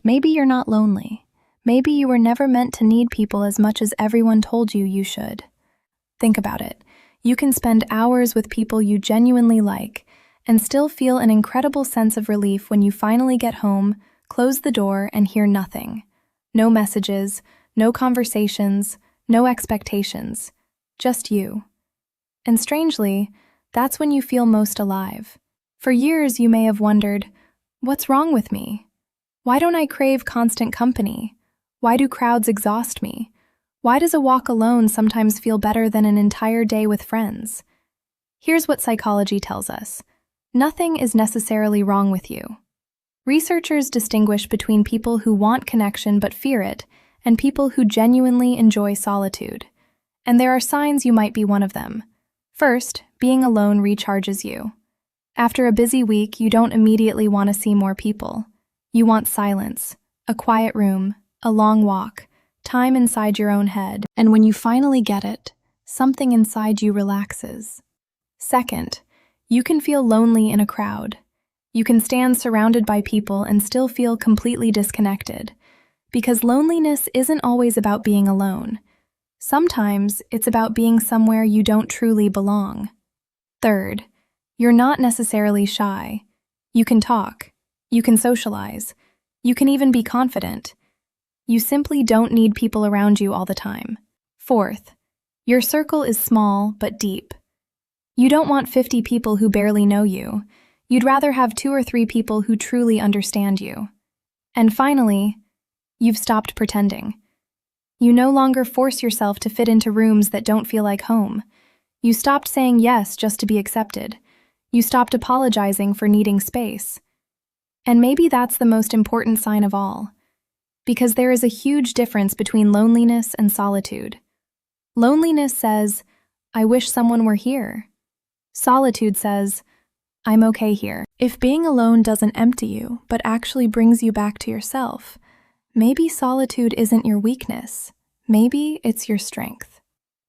Maybe you're not lonely. Maybe you were never meant to need people as much as everyone told you you should. Think about it. You can spend hours with people you genuinely like and still feel an incredible sense of relief when you finally get home, close the door, and hear nothing. No messages, no conversations, no expectations. Just you. And strangely, that's when you feel most alive. For years, you may have wondered, what's wrong with me? Why don't I crave constant company? Why do crowds exhaust me? Why does a walk alone sometimes feel better than an entire day with friends? Here's what psychology tells us. Nothing is necessarily wrong with you. Researchers distinguish between people who want connection but fear it and people who genuinely enjoy solitude. And there are signs you might be one of them. First, being alone recharges you. After a busy week, you don't immediately want to see more people. You want silence, a quiet room, a long walk, time inside your own head, and when you finally get it, something inside you relaxes. Second, you can feel lonely in a crowd. You can stand surrounded by people and still feel completely disconnected, because loneliness isn't always about being alone. Sometimes it's about being somewhere you don't truly belong. Third, you're not necessarily shy. You can talk. You can socialize. You can even be confident. You simply don't need people around you all the time. Fourth, your circle is small but deep. You don't want 50 people who barely know you. You'd rather have 2 or 3 people who truly understand you. And finally, you've stopped pretending. You no longer force yourself to fit into rooms that don't feel like home. You stopped saying yes just to be accepted. You stopped apologizing for needing space. And maybe that's the most important sign of all, because there is a huge difference between loneliness and solitude. Loneliness says, I wish someone were here. Solitude says, I'm okay here. If being alone doesn't empty you, but actually brings you back to yourself, maybe solitude isn't your weakness. Maybe it's your strength.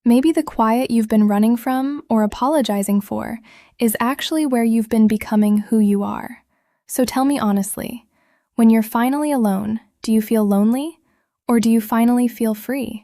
Maybe the quiet you've been running from or apologizing for is actually where you've been becoming who you are. So tell me honestly, when you're finally alone, do you feel lonely, or do you finally feel free?